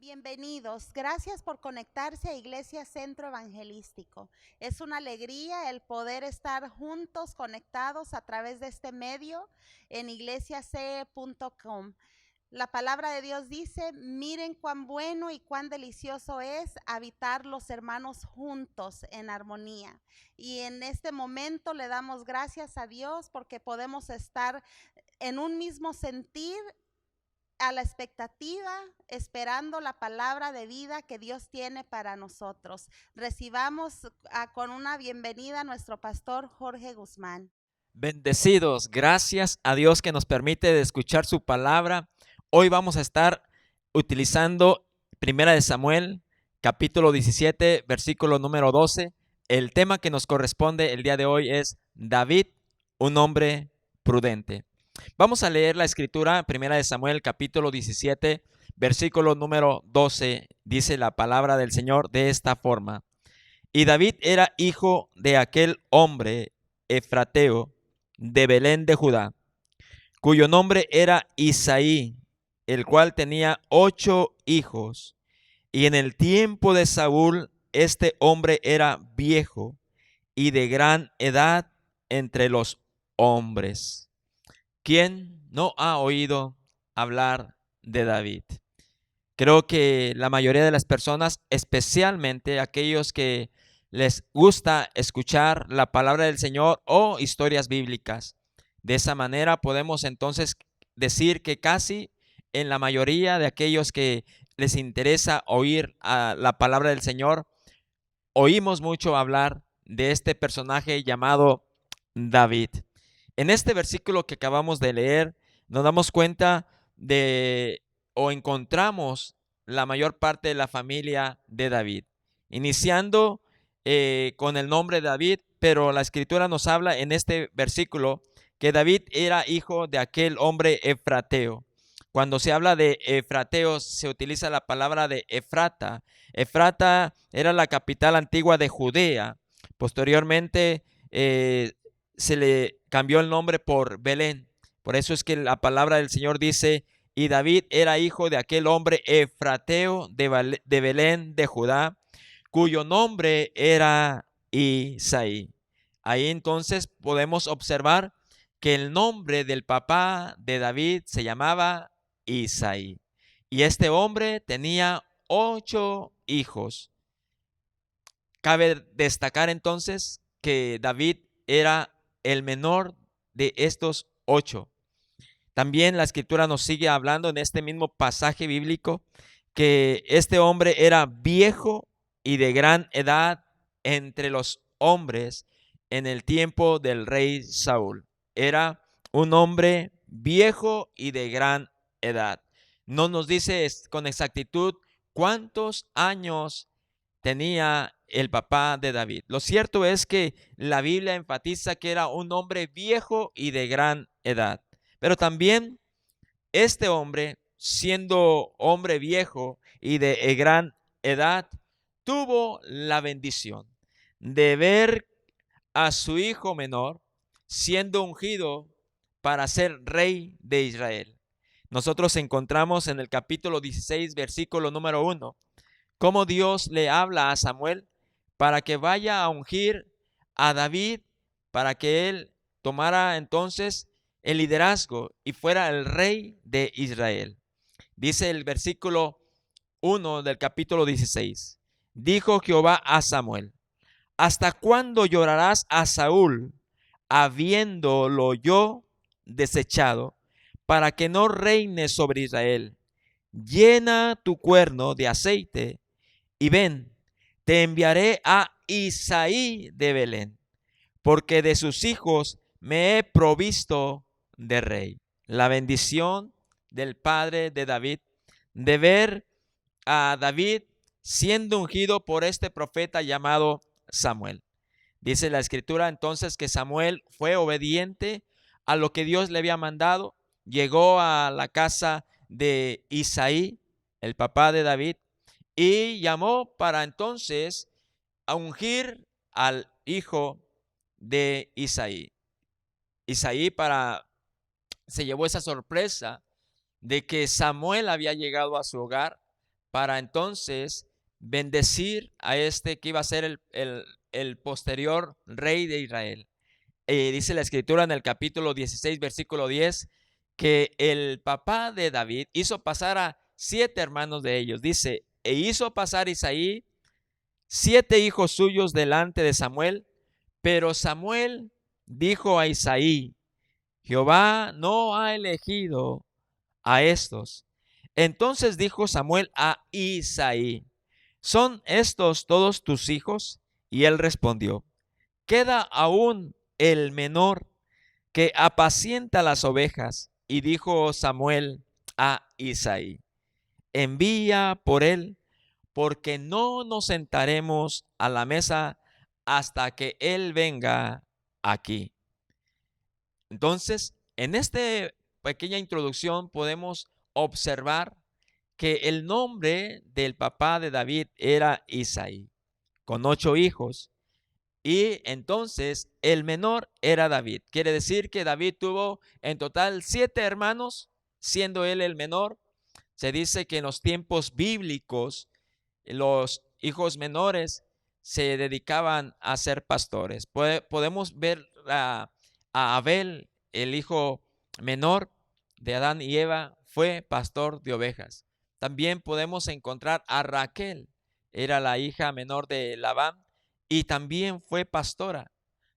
Bienvenidos. Gracias por conectarse a Iglesia Centro Evangelístico. Es una alegría el poder estar juntos, conectados a través de este medio en iglesiace.com. La palabra de Dios dice, miren cuán bueno y cuán delicioso es habitar los hermanos juntos en armonía. Y en este momento le damos gracias a Dios porque podemos estar en un mismo sentir, a la expectativa, esperando la palabra de vida que Dios tiene para nosotros. Recibamos con una bienvenida a nuestro pastor Jorge Guzmán. Bendecidos, gracias a Dios que nos permite escuchar su palabra. Hoy vamos a estar utilizando Primera de Samuel, capítulo 17, versículo número 12. El tema que nos corresponde el día de hoy es David, un hombre prudente. Vamos a leer la escritura, Primera de Samuel, capítulo 17, versículo número 12. Dice la palabra del Señor de esta forma. Y David era hijo de aquel hombre efrateo de Belén de Judá, cuyo nombre era Isaí, el cual tenía 8 hijos. Y en el tiempo de Saúl, este hombre era viejo y de gran edad entre los hombres. ¿Quién no ha oído hablar de David? Creo que la mayoría de las personas, especialmente aquellos que les gusta escuchar la palabra del Señor o historias bíblicas. De esa manera podemos entonces decir que casi en la mayoría de aquellos que les interesa oír la palabra del Señor, oímos mucho hablar de este personaje llamado David. En este versículo que acabamos de leer, nos damos cuenta de o encontramos la mayor parte de la familia de David, iniciando con el nombre de David, pero la escritura nos habla en este versículo que David era hijo de aquel hombre efrateo. Cuando se habla de efrateo, se utiliza la palabra de Efrata. Efrata era la capital antigua de Judea. Posteriormente se le cambió el nombre por Belén. Por eso es que la palabra del Señor dice, y David era hijo de aquel hombre efrateo de Belén de Judá, cuyo nombre era Isaí. Ahí entonces podemos observar que el nombre del papá de David se llamaba Isaí. Y este hombre tenía 8 hijos. Cabe destacar entonces que David era el menor de estos 8. También la escritura nos sigue hablando en este mismo pasaje bíblico que este hombre era viejo y de gran edad entre los hombres en el tiempo del rey Saúl. Era un hombre viejo y de gran edad. No nos dice con exactitud cuántos años tenía el papá de David. Lo cierto es que la Biblia enfatiza que era un hombre viejo y de gran edad. Pero también este hombre, siendo hombre viejo y de gran edad, tuvo la bendición de ver a su hijo menor siendo ungido para ser rey de Israel. Nosotros encontramos en el capítulo 16, versículo número 1, cómo Dios le habla a Samuel para que vaya a ungir a David, para que él tomara entonces el liderazgo y fuera el rey de Israel. Dice el versículo 1 del capítulo 16. Dijo Jehová a Samuel, ¿hasta cuándo llorarás a Saúl, habiéndolo yo desechado, para que no reine sobre Israel? Llena tu cuerno de aceite y ven, te enviaré a Isaí de Belén, porque de sus hijos me he provisto de rey. La bendición del padre de David, de ver a David siendo ungido por este profeta llamado Samuel. Dice la escritura entonces que Samuel fue obediente a lo que Dios le había mandado, llegó a la casa de Isaí, el papá de David, y llamó para entonces a ungir al hijo de Isaí. Isaí se llevó esa sorpresa de que Samuel había llegado a su hogar para entonces bendecir a este que iba a ser el posterior rey de Israel. Dice la escritura en el capítulo 16, versículo 10, que el papá de David hizo pasar a 7 hermanos de ellos. Dice, e hizo pasar Isaí 7 hijos suyos delante de Samuel, pero Samuel dijo a Isaí, Jehová no ha elegido a estos. Entonces dijo Samuel a Isaí, ¿son estos todos tus hijos? Y él respondió, queda aún el menor que apacienta las ovejas. Y dijo Samuel a Isaí, envía por él, porque no nos sentaremos a la mesa hasta que él venga aquí. Entonces, en esta pequeña introducción podemos observar que el nombre del papá de David era Isaí, con 8 hijos. Y entonces el menor era David. Quiere decir que David tuvo en total 7 hermanos, siendo él el menor. Se dice que en los tiempos bíblicos los hijos menores se dedicaban a ser pastores. Podemos ver a Abel, el hijo menor de Adán y Eva, fue pastor de ovejas. También podemos encontrar a Raquel, era la hija menor de Labán y también fue pastora.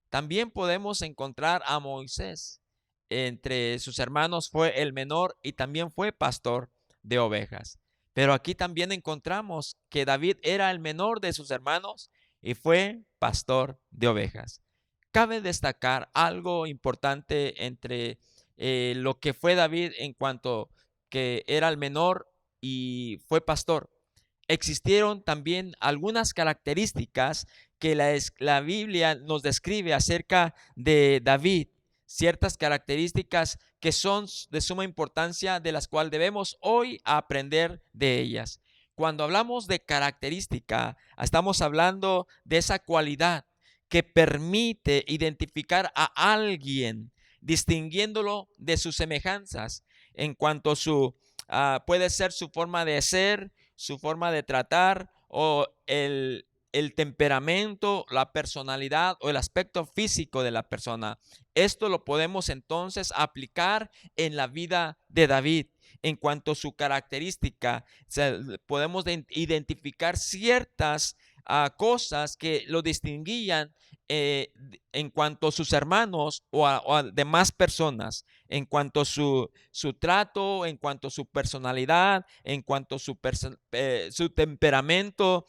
También podemos encontrar a Moisés, entre sus hermanos fue el menor y también fue pastor de ovejas. Pero aquí también encontramos que David era el menor de sus hermanos y fue pastor de ovejas. Cabe destacar algo importante entre lo que fue David en cuanto que era el menor y fue pastor. Existieron también algunas características que la Biblia nos describe acerca de David, ciertas características que son de suma importancia, de las cuales debemos hoy aprender de ellas. Cuando hablamos de característica, estamos hablando de esa cualidad que permite identificar a alguien, distinguiéndolo de sus semejanzas, en cuanto a puede ser su forma de ser, su forma de tratar o el temperamento, la personalidad o el aspecto físico de la persona. Esto lo podemos entonces aplicar en la vida de David. En cuanto a su característica, podemos identificar ciertas cosas que lo distinguían en cuanto a sus hermanos o a demás personas, en cuanto a su trato, en cuanto a su personalidad, en cuanto a su temperamento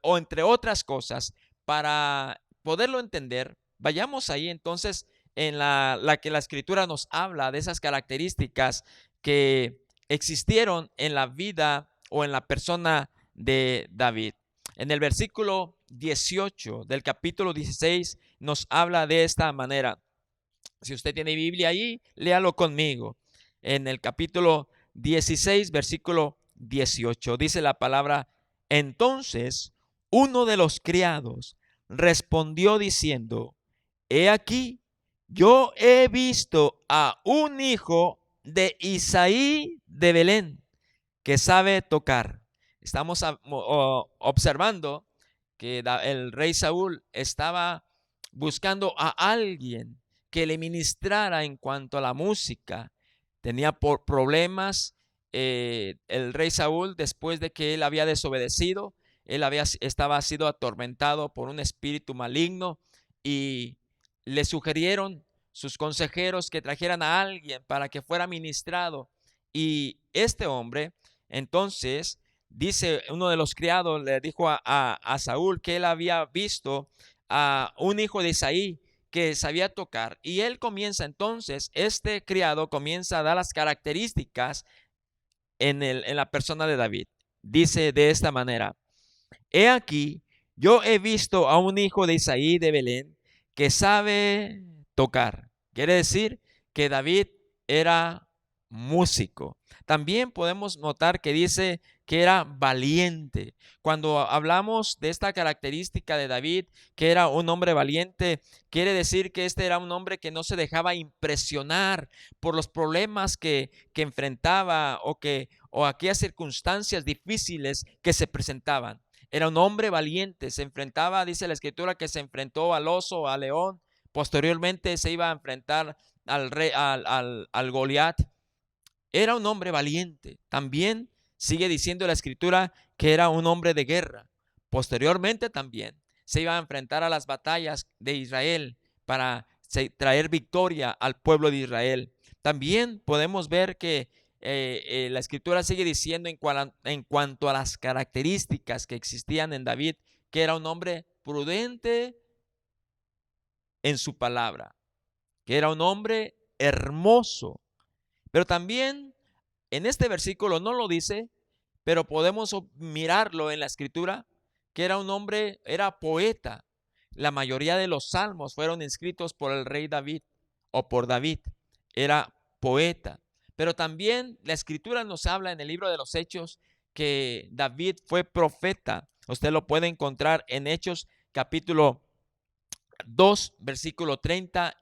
o entre otras cosas. Para poderlo entender, vayamos ahí entonces en la que la escritura nos habla de esas características que existieron en la vida o en la persona de David. En el versículo 18 del capítulo 16 nos habla de esta manera. Si usted tiene Biblia ahí, léalo conmigo. En el capítulo 16, versículo 18, dice la palabra, entonces uno de los criados respondió diciendo, he aquí, yo he visto a un hijo de Isaí de Belén que sabe tocar. Estamos observando que el rey Saúl estaba buscando a alguien que le ministrara en cuanto a la música. Tenía problemas el rey Saúl después de que él había desobedecido. Él estaba sido atormentado por un espíritu maligno y le sugirieron sus consejeros que trajeran a alguien para que fuera ministrado. Y este hombre, entonces, dice uno de los criados, le dijo a Saúl que él había visto a un hijo de Isaí que sabía tocar. Y él comienza entonces, este criado comienza a dar las características en la persona de David. Dice de esta manera, he aquí, yo he visto a un hijo de Isaí de Belén que sabe tocar. Quiere decir que David era músico. También podemos notar que dice que era valiente. Cuando hablamos de esta característica de David, que era un hombre valiente, quiere decir que este era un hombre que no se dejaba impresionar por los problemas que enfrentaba o aquellas circunstancias difíciles que se presentaban. Era un hombre valiente, se enfrentaba, dice la escritura, que se enfrentó al oso, al león. Posteriormente se iba a enfrentar al rey, al Goliat. Era un hombre valiente. También sigue diciendo la escritura que era un hombre de guerra. Posteriormente también se iba a enfrentar a las batallas de Israel para traer victoria al pueblo de Israel. También podemos ver que la escritura sigue diciendo en cuanto a las características que existían en David, que era un hombre prudente en su palabra, que era un hombre hermoso. Pero también en este versículo no lo dice, pero podemos mirarlo en la escritura, que era un hombre, era poeta. La mayoría de los salmos fueron escritos por el rey David o por David. Era poeta. Pero también la escritura nos habla en el libro de los Hechos que David fue profeta. Usted lo puede encontrar en Hechos capítulo 2, versículo 30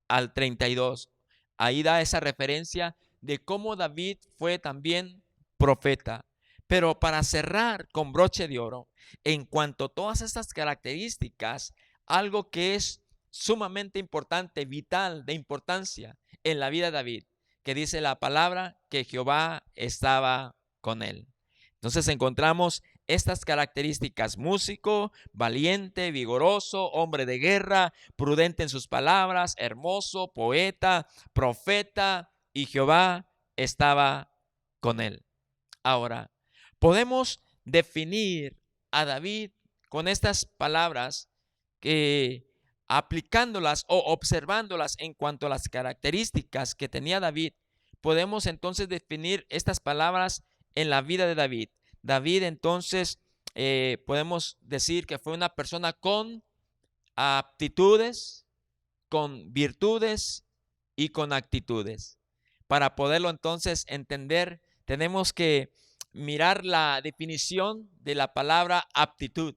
al 32. Ahí da esa referencia de cómo David fue también profeta. Pero para cerrar con broche de oro, en cuanto a todas estas características, algo que es sumamente importante, vital, de importancia en la vida de David, que dice la palabra que Jehová estaba con él. Entonces encontramos estas características: músico, valiente, vigoroso, hombre de guerra, prudente en sus palabras, hermoso, poeta, profeta, y Jehová estaba con él. Ahora, podemos definir a David con estas palabras que, aplicándolas o observándolas en cuanto a las características que tenía David, podemos entonces definir estas palabras en la vida de David. David entonces podemos decir que fue una persona con aptitudes, con virtudes y con actitudes. Para poderlo entonces entender, tenemos que mirar la definición de la palabra aptitud.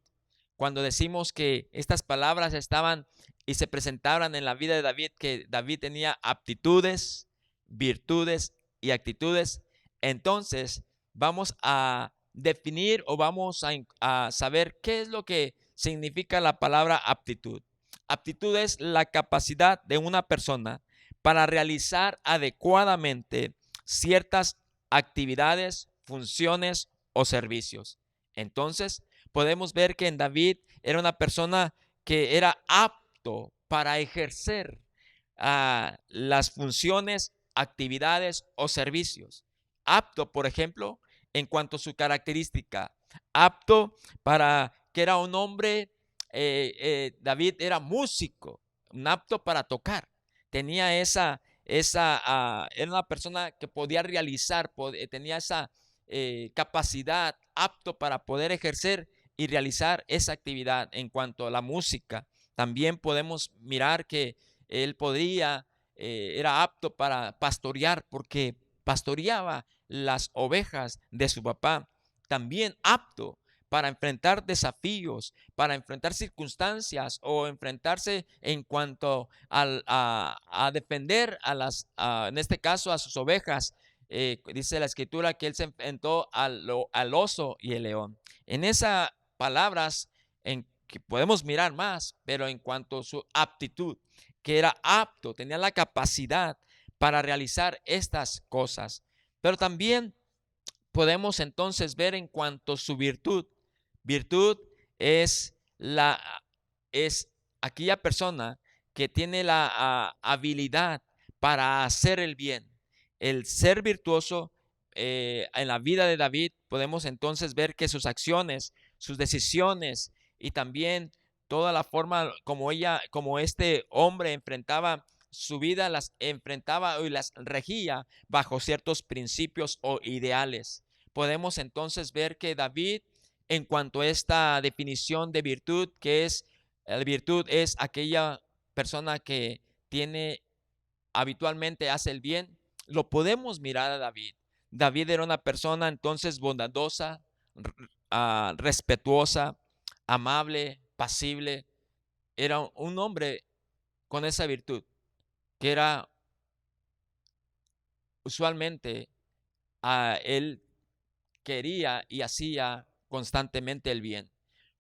Cuando decimos que estas palabras estaban y se presentaban en la vida de David, que David tenía aptitudes, virtudes y actitudes, entonces vamos a definir o vamos a saber qué es lo que significa la palabra aptitud. Aptitud es la capacidad de una persona para realizar adecuadamente ciertas actividades, funciones o servicios. Entonces, podemos ver que en David era una persona que era apto para ejercer las funciones, actividades o servicios. Apto, por ejemplo, en cuanto a su característica. Apto para que era un hombre, David era músico, apto para tocar. Tenía era una persona que podía realizar, tenía esa capacidad, apto para poder ejercer y realizar esa actividad. En cuanto a la música, también podemos mirar que él era apto para pastorear, porque pastoreaba las ovejas de su papá. También apto para enfrentar desafíos, para enfrentar circunstancias o enfrentarse en cuanto a defender en este caso a sus ovejas. Dice la escritura que él se enfrentó al oso y el león. En esas palabras en que podemos mirar más, pero en cuanto a su aptitud, que era apto, tenía la capacidad para realizar estas cosas. Pero también podemos entonces ver en cuanto a su virtud. Virtud es aquella persona que tiene la habilidad para hacer el bien. El ser virtuoso en la vida de David, podemos entonces ver que sus acciones, sus decisiones y también toda la forma como este hombre enfrentaba su vida, las enfrentaba y las regía bajo ciertos principios o ideales. Podemos entonces ver que David, en cuanto a esta definición de virtud, la virtud es aquella persona que habitualmente hace el bien, lo podemos mirar a David. David era una persona entonces bondadosa, respetuosa, amable, pasible. Era un hombre con esa virtud, que era usualmente él quería y hacía constantemente el bien.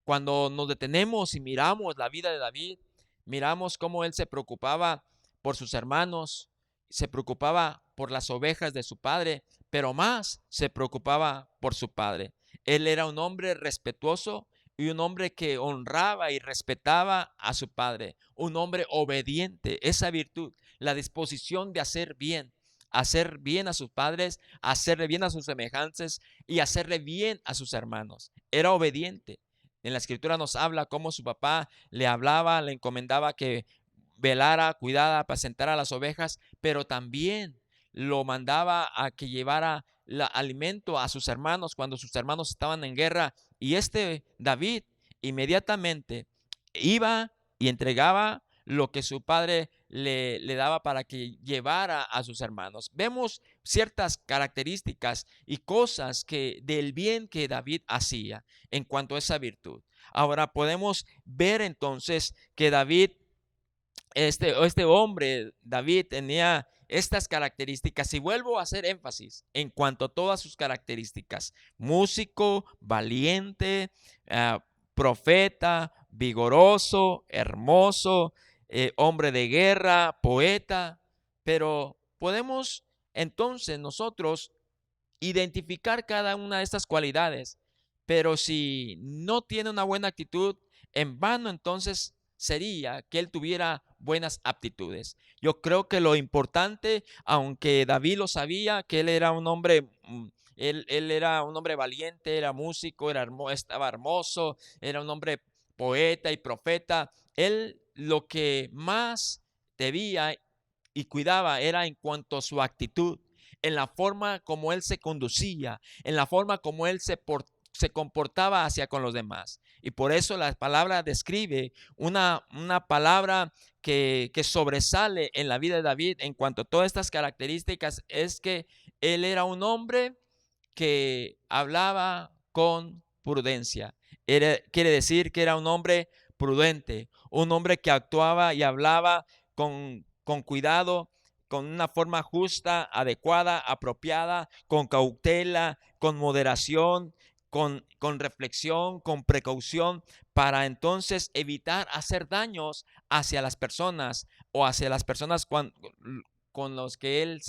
Cuando nos detenemos y miramos la vida de David, miramos cómo él se preocupaba por sus hermanos, se preocupaba por las ovejas de su padre, pero más se preocupaba por su padre. Él era un hombre respetuoso y un hombre que honraba y respetaba a su padre, un hombre obediente. Esa virtud, la disposición de hacer bien a sus padres, hacerle bien a sus semejantes y hacerle bien a sus hermanos. Era obediente. En la escritura nos habla cómo su papá le hablaba, le encomendaba que velara, cuidara, apacentara las ovejas, pero también lo mandaba a que llevara alimento a sus hermanos cuando sus hermanos estaban en guerra. Y David inmediatamente iba y entregaba lo que su padre le daba para que llevara a sus hermanos. Vemos ciertas características y cosas del bien que David hacía en cuanto a esa virtud. Ahora podemos ver entonces que este hombre, David, tenía estas características y vuelvo a hacer énfasis en cuanto a todas sus características: músico, valiente, profeta, vigoroso, hermoso, hombre de guerra, poeta. Pero podemos entonces nosotros identificar cada una de estas cualidades, pero si no tiene una buena actitud, en vano entonces sería que él tuviera buenas aptitudes. Yo creo que lo importante, aunque David lo sabía, que él era un hombre, él era un hombre valiente, era músico, estaba hermoso, era un hombre poeta y profeta. Él lo que más debía y cuidaba era en cuanto a su actitud, en la forma como él se conducía, en la forma como él se comportaba hacia con los demás. Y por eso la palabra describe una palabra que sobresale en la vida de David en cuanto a todas estas características, es que él era un hombre que hablaba con prudencia. Quiere decir que era un hombre prudente, un hombre que actuaba y hablaba con cuidado, con una forma justa, adecuada, apropiada, con cautela, con moderación, con reflexión, con precaución, para entonces evitar hacer daños hacia las personas o hacia las personas con los que él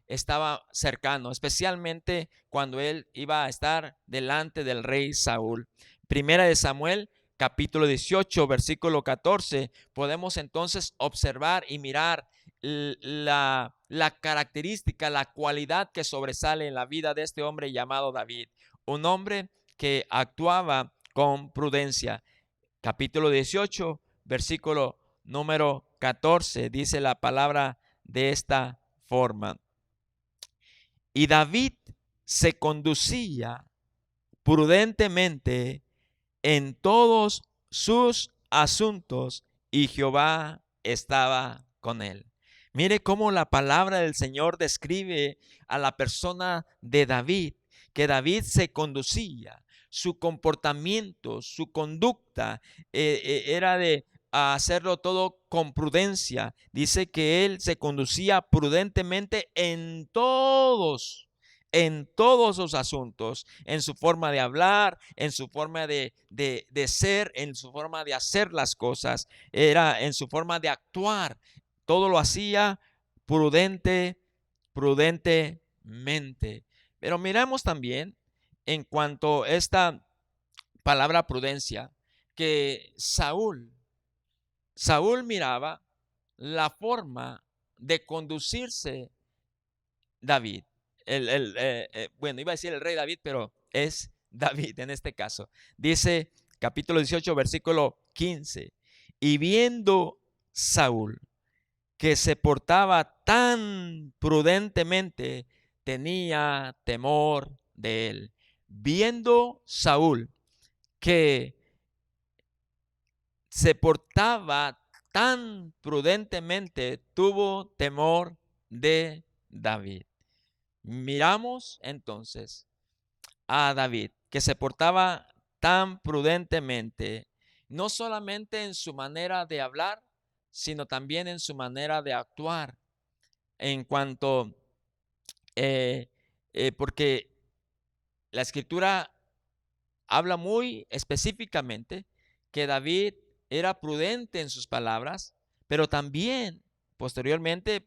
estaba cercano, especialmente cuando él iba a estar delante del rey Saúl. Primera de Samuel, capítulo 18, versículo 14, podemos entonces observar y mirar la característica, la cualidad que sobresale en la vida de este hombre llamado David, un hombre que actuaba con prudencia. Capítulo 18, versículo número 14, dice la palabra de esta forma: y David se conducía prudentemente en todos sus asuntos, y Jehová estaba con él. Mire cómo la palabra del Señor describe a la persona de David, que David se conducía, su comportamiento, su conducta era de hacerlo todo con prudencia. Dice que él se conducía prudentemente en todos sus asuntos, en su forma de hablar, en su forma de ser, en su forma de hacer las cosas, era en su forma de actuar. Todo lo hacía prudentemente. Pero miramos también en cuanto a esta palabra prudencia, que Saúl miraba la forma de conducirse David. Bueno, iba a decir el rey David, pero es David en este caso. Dice capítulo 18, versículo 15: y viendo Saúl que se portaba tan prudentemente, tenía temor de él. Viendo Saúl que se portaba tan prudentemente, tuvo temor de David. Miramos entonces a David, que se portaba tan prudentemente, no solamente en su manera de hablar, sino también en su manera de actuar. En cuanto, porque la escritura habla muy específicamente que David era prudente en sus palabras, pero también posteriormente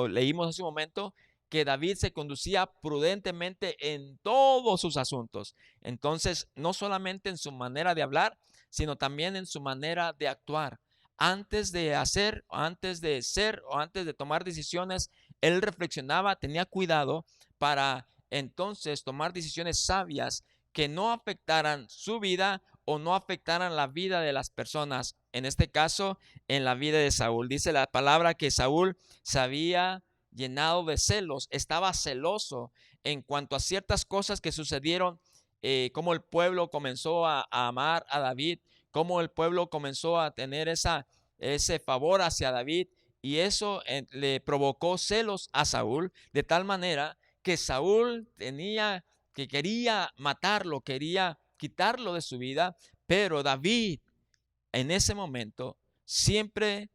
leímos hace un momento que David se conducía prudentemente en todos sus asuntos. Entonces, no solamente en su manera de hablar, sino también en su manera de actuar. Antes de hacer, antes de ser o antes de tomar decisiones, él reflexionaba, tenía cuidado para entonces tomar decisiones sabias que no afectaran su vida o no afectaran la vida de las personas. En este caso, en la vida de Saúl. Dice la palabra que Saúl se había llenado de celos, estaba celoso en cuanto a ciertas cosas que sucedieron, cómo el pueblo comenzó a amar a David, cómo el pueblo comenzó a tener ese favor hacia David, y eso le provocó celos a Saúl, de tal manera que Saúl que quería matarlo, quería quitarlo de su vida, pero David en ese momento siempre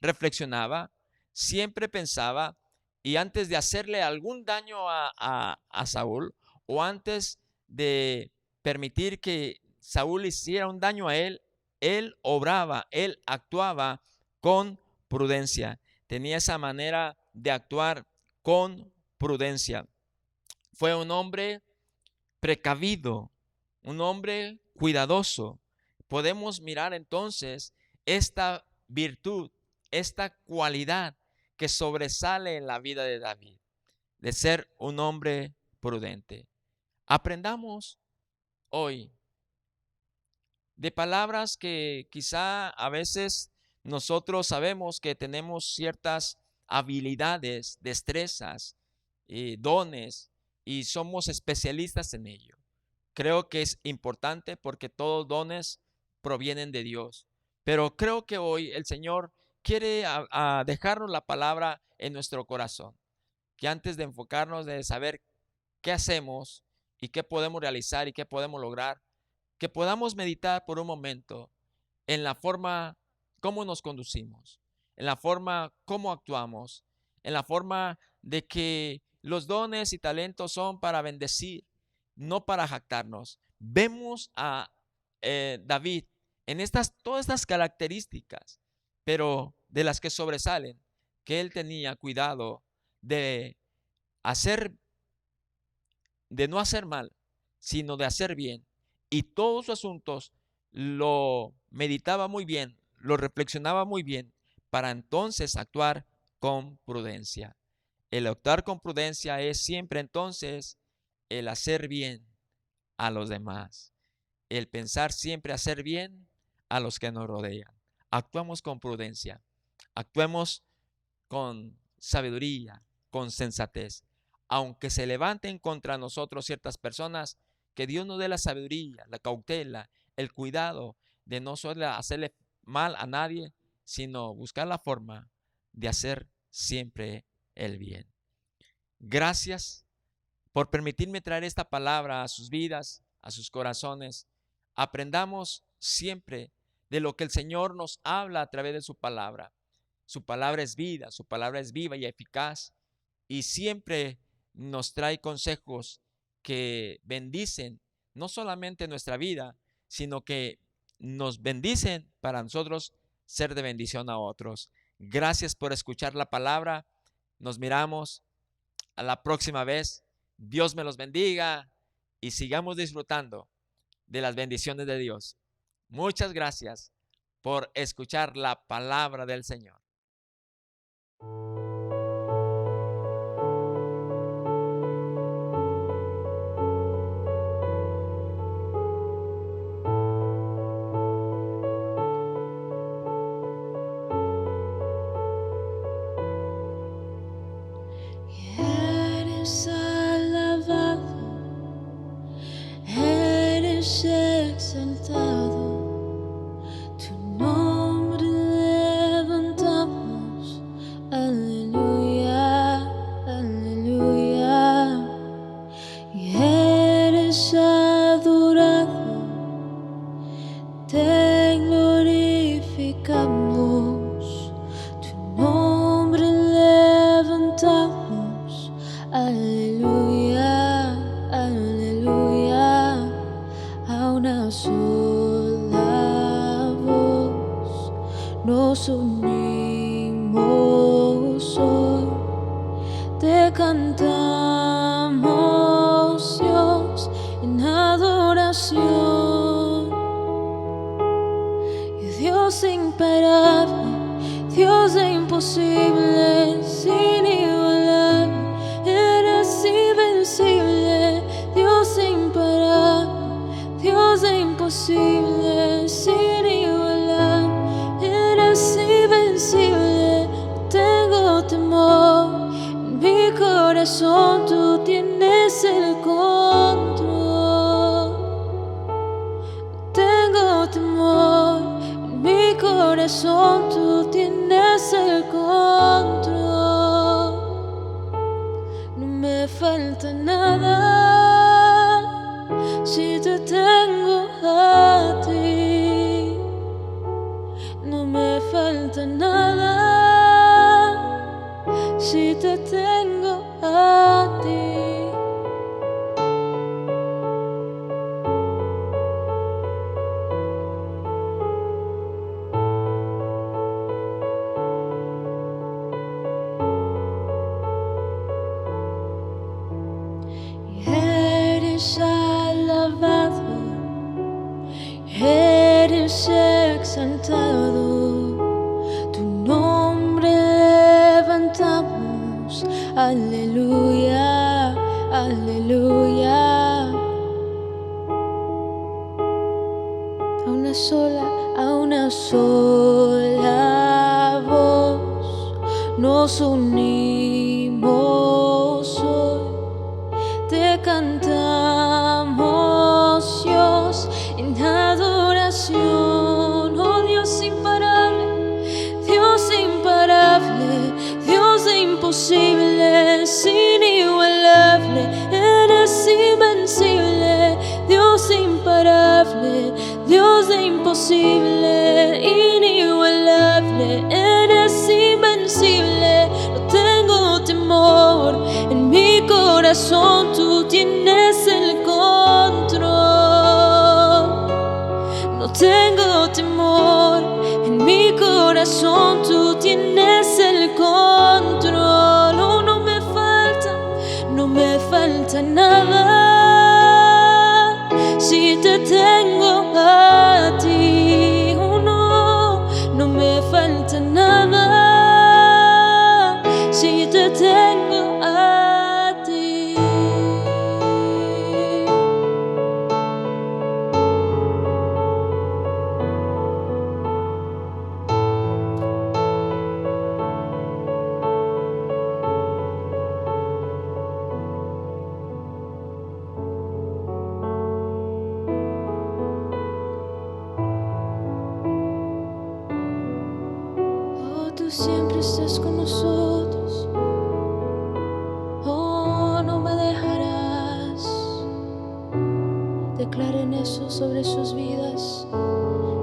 reflexionaba, siempre pensaba, y antes de hacerle algún daño a Saúl, o antes de permitir que Saúl hiciera un daño a él obraba, él actuaba con prudencia. Tenía esa manera de actuar con prudencia. Fue un hombre precavido, un hombre cuidadoso. Podemos mirar entonces esta virtud, esta cualidad que sobresale en la vida de David, de ser un hombre prudente. Aprendamos hoy de palabras que quizá a veces nosotros sabemos que tenemos ciertas habilidades, destrezas, dones, y somos especialistas en ello. Creo que es importante porque todos dones provienen de Dios. Pero creo que hoy el Señor quiere a dejarnos la palabra en nuestro corazón. Que antes de enfocarnos, de saber qué hacemos y qué podemos realizar y qué podemos lograr, que podamos meditar por un momento en la forma cómo nos conducimos, en la forma cómo actuamos, en la forma de que los dones y talentos son para bendecir, no para jactarnos. Vemos a David en todas estas características, pero de las que sobresalen, que él tenía cuidado de hacer, de no hacer mal, sino de hacer bien. Y todos sus asuntos lo meditaba muy bien, lo reflexionaba muy bien, para entonces actuar con prudencia. El actuar con prudencia es siempre entonces el hacer bien a los demás, el pensar siempre hacer bien a los que nos rodean. Actuamos con prudencia, actuemos con sabiduría, con sensatez. Aunque se levanten contra nosotros ciertas personas, que Dios nos dé la sabiduría, la cautela, el cuidado de no solo hacerle mal a nadie, sino buscar la forma de hacer siempre el bien. Gracias por permitirme traer esta palabra a sus vidas, a sus corazones. Aprendamos siempre de lo que el Señor nos habla a través de su palabra. Su palabra es vida, su palabra es viva y eficaz, y siempre nos trae consejos que bendicen no solamente nuestra vida, sino que nos bendicen para nosotros ser de bendición a otros. Gracias por escuchar la palabra. Nos miramos a la próxima vez. Dios me los bendiga y sigamos disfrutando de las bendiciones de Dios. Muchas gracias por escuchar la palabra del Señor. Eres alabado, eres exaltado, tu nombre levantado. aleluya, aleluya, a una sola voz nos unimos hoy, te cantamos Dios en adoración. Y Dios imparable, Dios de imposibles, inigualable, eres invencible. Dios imparable, Dios de imposibles, inigualable, eres invencible. No tengo temor, en mi corazón tú tienes el control. No tengo temor, en mi corazón tú tienes el control. No me falta nada si te tengo a ti. No me falta nada si te tengo a ti. Eres alabado, eres exaltado, tu nombre levantamos, aleluya, aleluya. A una sola voz nos unimos hoy, te cantamos Dios en adoración. Oh Dios imparable, Dios imparable, Dios de imposibles, inigualable, eres invencible. Dios imparable, Dios de imposible, inigualable, eres invencible. No tengo temor, en mi corazón tú tienes el control. No tengo temor, en mi corazón tú tienes el control. Oh, no me falta nada si te tengo a ti. Oh, no me falta nada si te tengo a ti. Oh, tú siempre estás con nosotros. Oh, no me dejarás. Declaren eso sobre sus vidas.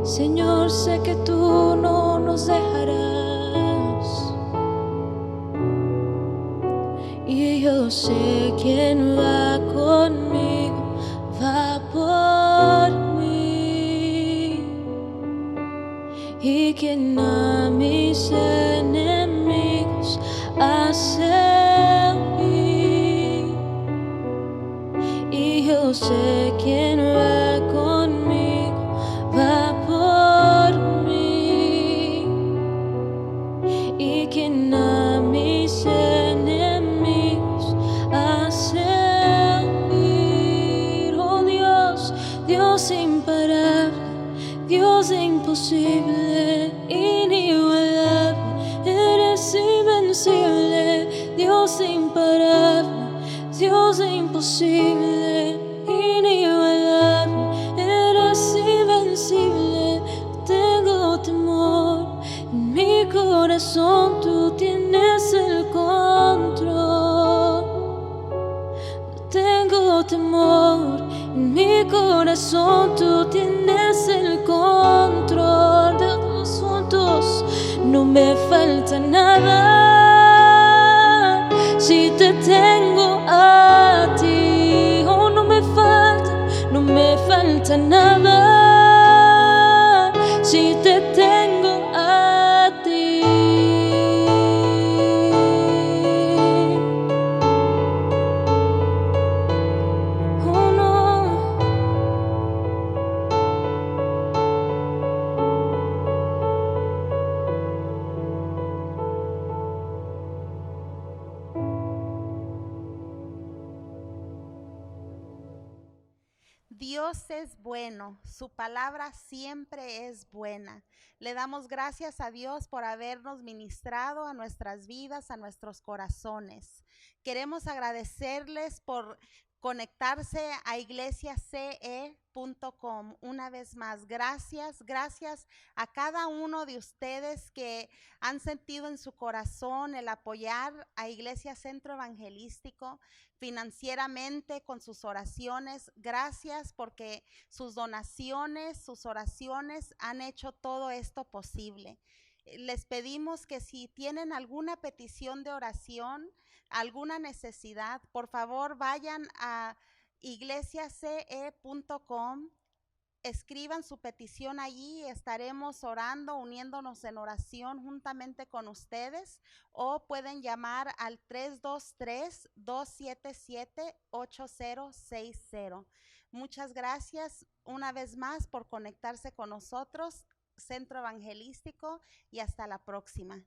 Señor, sé que tú no nos dejarás. Y yo sé quién va conmigo, va por mí. Y quien a mis enemigos hace huir. Y yo sé quién va conmigo, va por mí. Y quien a mis enemigos hace huir. Oh Dios, Dios imparable, Dios de imposible, inigualable, eres invencible. Dios imparable, Dios de imposible, inigualable, eres invencible. No tengo temor, en mi corazón tú tienes el control. No tengo temor, en mi corazón tú tienes el control. De todos juntos, no me falta nada si te tengo falta nada si te tengo a ti. Oh no. Dios es bueno, su palabra siempre es buena. Le damos gracias a Dios por habernos ministrado a nuestras vidas, a nuestros corazones. Queremos agradecerles por conectarse a iglesiace.com. Una vez más, gracias a cada uno de ustedes que han sentido en su corazón el apoyar a Iglesia Centro Evangelístico financieramente con sus oraciones. Gracias porque sus donaciones, sus oraciones han hecho todo esto posible. Les pedimos que si tienen alguna petición de oración, alguna necesidad, por favor vayan a iglesiace.com. Escriban su petición allí, estaremos orando, uniéndonos en oración juntamente con ustedes, o pueden llamar al 323-277-8060. Muchas gracias una vez más por conectarse con nosotros, Centro Evangelístico, y hasta la próxima.